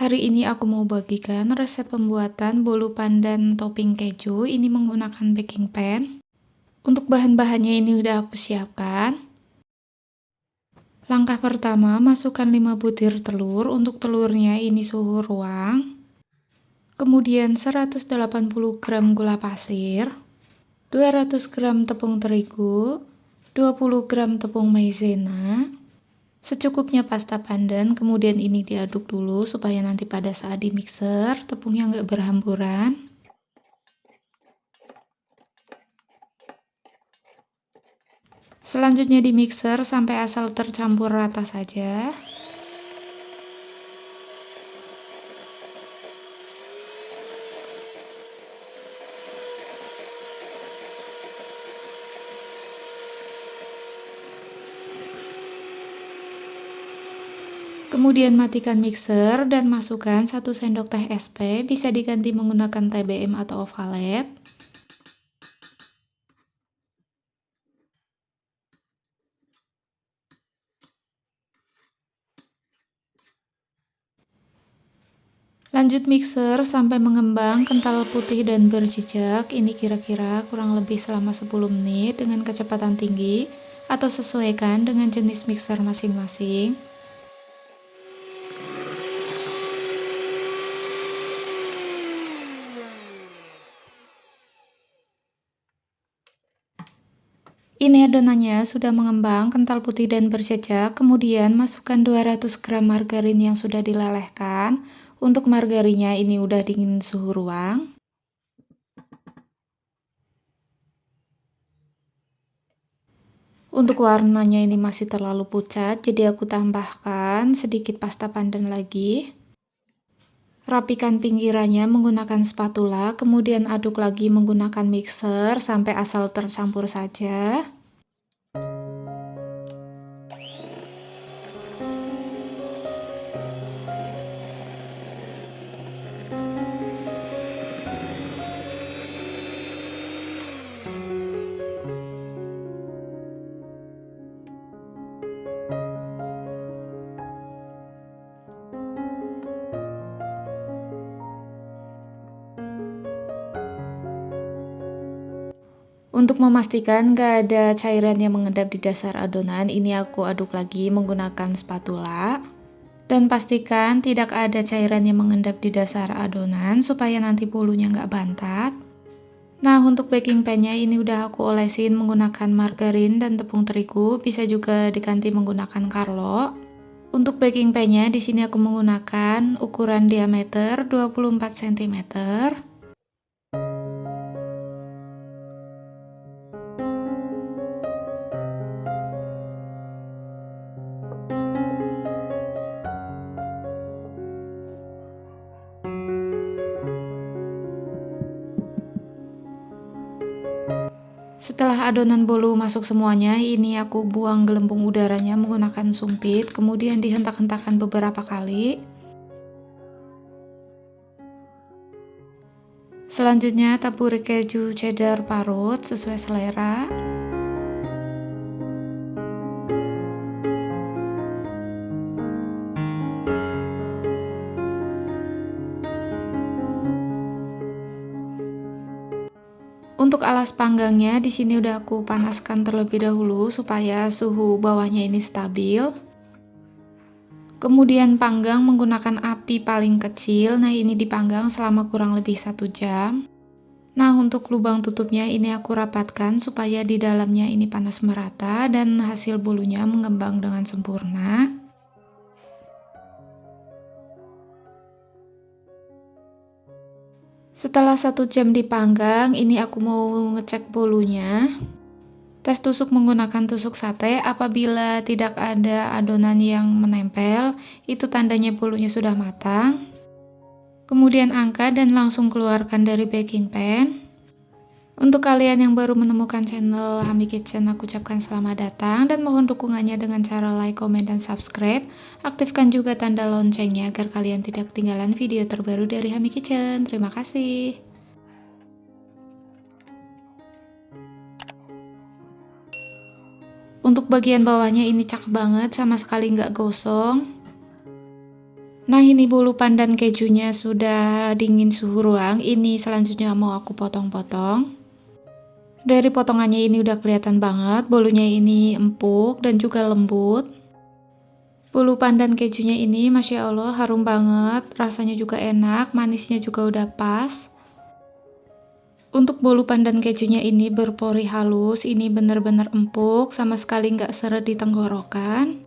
Hari ini aku mau bagikan resep pembuatan bolu pandan topping keju. Ini menggunakan baking pan. Untuk bahan-bahannya ini udah aku siapkan. Langkah pertama, masukkan 5 butir telur. Untuk telurnya ini suhu ruang. Kemudian 180 gram gula pasir, 200 gram tepung terigu, 20 gram tepung maizena, secukupnya pasta pandan. Kemudian ini diaduk dulu supaya nanti pada saat di mixer tepungnya nggak berhamburan. Selanjutnya di mixer sampai asal tercampur rata saja. Kemudian matikan mixer dan masukkan 1 sendok teh SP, bisa diganti menggunakan TBM atau ovalet. Lanjut mixer sampai mengembang, kental putih dan berjejak. Ini kira-kira kurang lebih selama 10 menit dengan kecepatan tinggi atau sesuaikan dengan jenis mixer masing-masing. Ini adonannya sudah mengembang, kental putih dan berjejak. Kemudian masukkan 200 gram margarin yang sudah dilelehkan. Untuk margarinnya ini udah dingin suhu ruang. Untuk warnanya ini masih terlalu pucat, jadi aku tambahkan sedikit pasta pandan lagi. Rapikan pinggirannya menggunakan spatula, kemudian aduk lagi menggunakan mixer sampai asal tercampur saja. Untuk memastikan gak ada cairan yang mengendap di dasar adonan, ini aku aduk lagi menggunakan spatula. Dan pastikan tidak ada cairan yang mengendap di dasar adonan supaya nanti bolunya nggak bantat. Nah, untuk baking pan-nya ini udah aku olesin menggunakan margarin dan tepung terigu, bisa juga diganti menggunakan Carlo. Untuk baking pan-nya di sini aku menggunakan ukuran diameter 24 cm. Setelah adonan bolu masuk semuanya, ini aku buang gelembung udaranya menggunakan sumpit, kemudian dihentak-hentakan beberapa kali. Selanjutnya taburi keju cheddar parut sesuai selera. Untuk alas panggangnya di sini udah aku panaskan terlebih dahulu supaya suhu bawahnya ini stabil. Kemudian panggang menggunakan api paling kecil. Nah, ini dipanggang selama kurang lebih 1 jam. Nah, untuk lubang tutupnya ini aku rapatkan supaya di dalamnya ini panas merata dan hasil bolunya mengembang dengan sempurna. Setelah 1 jam dipanggang, ini aku mau ngecek bolunya. Tes tusuk menggunakan tusuk sate. Apabila tidak ada adonan yang menempel, itu tandanya bolunya sudah matang. Kemudian angkat dan langsung keluarkan dari baking pan. Untuk kalian yang baru menemukan channel Hami Kitchen, aku ucapkan selamat datang dan mohon dukungannya dengan cara like, komen, dan subscribe. Aktifkan juga tanda loncengnya agar kalian tidak ketinggalan video terbaru dari Hami Kitchen. Terima kasih. Untuk bagian bawahnya ini cakep banget, sama sekali nggak gosong. Nah, ini bulu pandan kejunya sudah dingin suhu ruang. Ini selanjutnya mau aku potong-potong. Dari potongannya ini udah kelihatan banget bolunya ini empuk dan juga lembut. Bulu pandan kejunya ini Masya Allah harum banget, rasanya juga enak, manisnya juga udah pas. Untuk bolu pandan kejunya ini berpori halus, ini bener-bener empuk, sama sekali nggak seret di tenggorokan.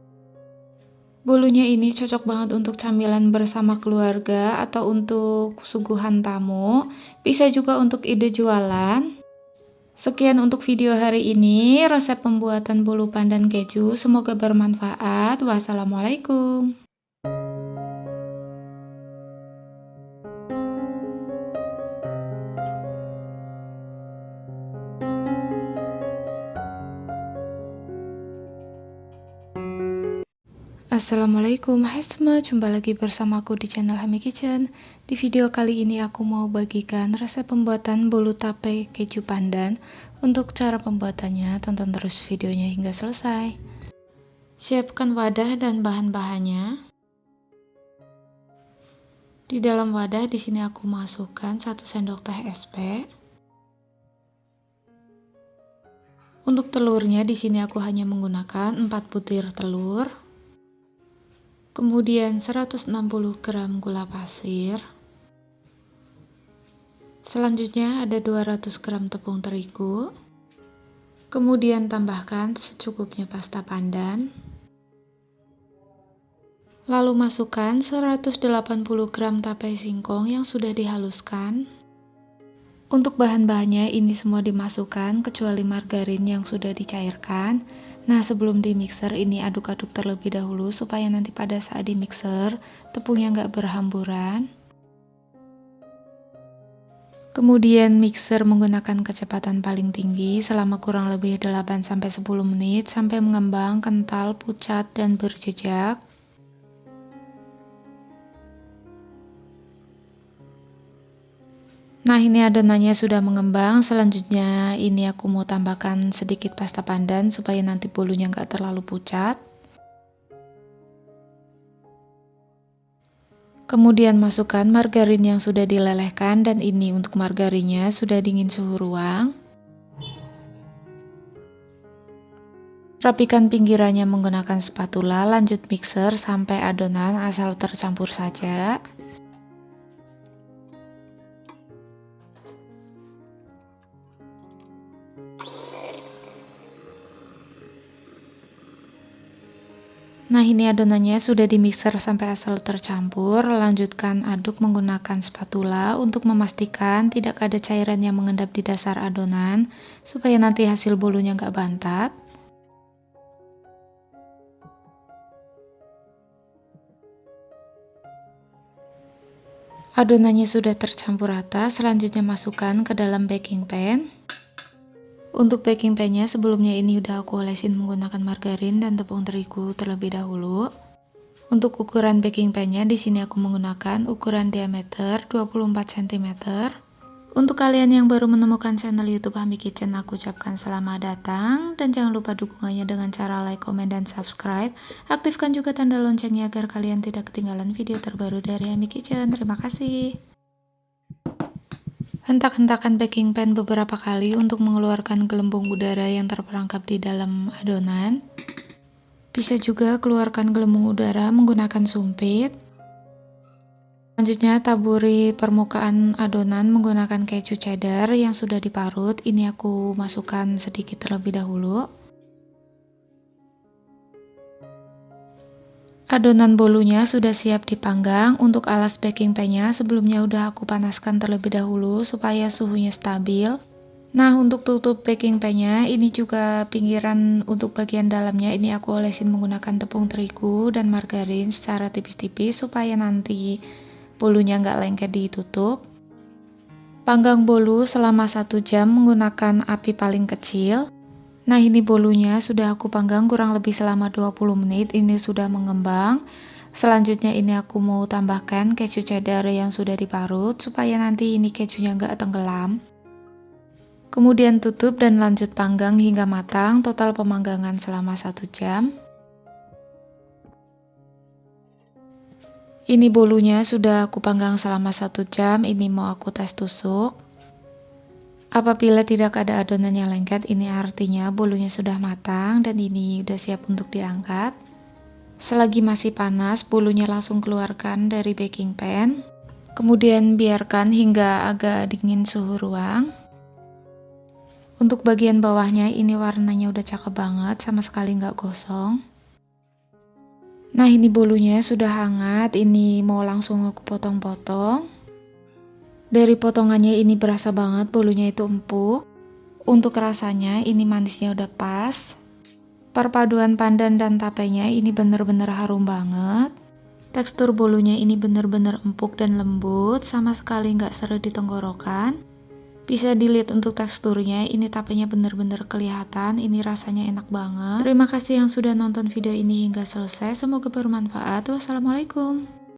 Bolunya ini cocok banget untuk camilan bersama keluarga atau untuk suguhan tamu, bisa juga untuk ide jualan. Sekian untuk video hari ini, resep pembuatan bolu pandan keju, semoga bermanfaat. Wassalamualaikum. Assalamualaikum, hai semua, jumpa lagi bersamaku di channel Hami Kitchen. Di video kali ini aku mau bagikan resep pembuatan bolu tape keju pandan. Untuk cara pembuatannya, tonton terus videonya hingga selesai. Siapkan wadah dan bahan-bahannya. Di dalam wadah di sini aku masukkan 1 sendok teh SP. Untuk telurnya di sini aku hanya menggunakan 4 butir telur. Kemudian 160 gram gula pasir. Selanjutnya ada 200 gram tepung terigu. Kemudian tambahkan secukupnya pasta pandan. Lalu masukkan 180 gram tape singkong yang sudah dihaluskan. Untuk bahan-bahannya ini semua dimasukkan kecuali margarin yang sudah dicairkan. Nah, sebelum di mixer ini aduk-aduk terlebih dahulu supaya nanti pada saat di mixer tepungnya nggak berhamburan. Kemudian mixer menggunakan kecepatan paling tinggi selama kurang lebih 8-10 menit sampai mengembang, kental, pucat, dan berjejak. Nah, ini adonannya sudah mengembang. Selanjutnya ini aku mau tambahkan sedikit pasta pandan supaya nanti bolunya nggak terlalu pucat. Kemudian masukkan margarin yang sudah dilelehkan, dan ini untuk margarinnya sudah dingin suhu ruang. Rapikan pinggirannya menggunakan spatula, lanjut mixer sampai adonan asal tercampur saja. Nah, ini adonannya sudah dimixer sampai asal tercampur. Lanjutkan aduk menggunakan spatula untuk memastikan tidak ada cairan yang mengendap di dasar adonan, supaya nanti hasil bolunya nggak bantat. Adonannya sudah tercampur rata, selanjutnya masukkan ke dalam baking pan. Untuk baking pan-nya sebelumnya ini udah aku olesin menggunakan margarin dan tepung terigu terlebih dahulu. Untuk ukuran baking pan-nya di sini aku menggunakan ukuran diameter 24 cm. Untuk kalian yang baru menemukan channel YouTube Hami Kitchen, aku ucapkan selamat datang dan jangan lupa dukungannya dengan cara like, komen, dan subscribe. Aktifkan juga tanda loncengnya agar kalian tidak ketinggalan video terbaru dari Hami Kitchen. Terima kasih. Hentak-hentakan baking pan beberapa kali untuk mengeluarkan gelembung udara yang terperangkap di dalam adonan. Bisa juga keluarkan gelembung udara menggunakan sumpit. Selanjutnya taburi permukaan adonan menggunakan keju cheddar yang sudah diparut. Ini aku masukkan sedikit terlebih dahulu. Adonan bolunya sudah siap dipanggang. Untuk alas baking pan-nya sebelumnya udah aku panaskan terlebih dahulu supaya suhunya stabil. Nah, untuk tutup baking pan-nya ini juga pinggiran untuk bagian dalamnya ini aku olesin menggunakan tepung terigu dan margarin secara tipis-tipis supaya nanti bolunya nggak lengket ditutup. Panggang bolu selama 1 jam menggunakan api paling kecil. Nah, ini bolunya sudah aku panggang kurang lebih selama 20 menit, ini sudah mengembang. Selanjutnya ini aku mau tambahkan keju cheddar yang sudah diparut supaya nanti ini kejunya nggak tenggelam. Kemudian tutup dan lanjut panggang hingga matang, total pemanggangan selama 1 jam. Ini bolunya sudah aku panggang selama 1 jam, ini mau aku tes tusuk. Apabila tidak ada adonan yang lengket, ini artinya bolunya sudah matang dan ini udah siap untuk diangkat. Selagi masih panas, bolunya langsung keluarkan dari baking pan. Kemudian biarkan hingga agak dingin suhu ruang. Untuk bagian bawahnya ini warnanya udah cakep banget, sama sekali nggak gosong. Nah, ini bolunya sudah hangat, ini mau langsung aku potong-potong. Dari potongannya ini berasa banget bolunya itu empuk. Untuk rasanya ini manisnya udah pas. Perpaduan pandan dan tapenya ini bener-bener harum banget. Tekstur bolunya ini bener-bener empuk dan lembut, sama sekali nggak seret di tenggorokan. Bisa dilihat untuk teksturnya, ini tapenya bener-bener kelihatan, ini rasanya enak banget. Terima kasih yang sudah nonton video ini hingga selesai, semoga bermanfaat. Wassalamualaikum.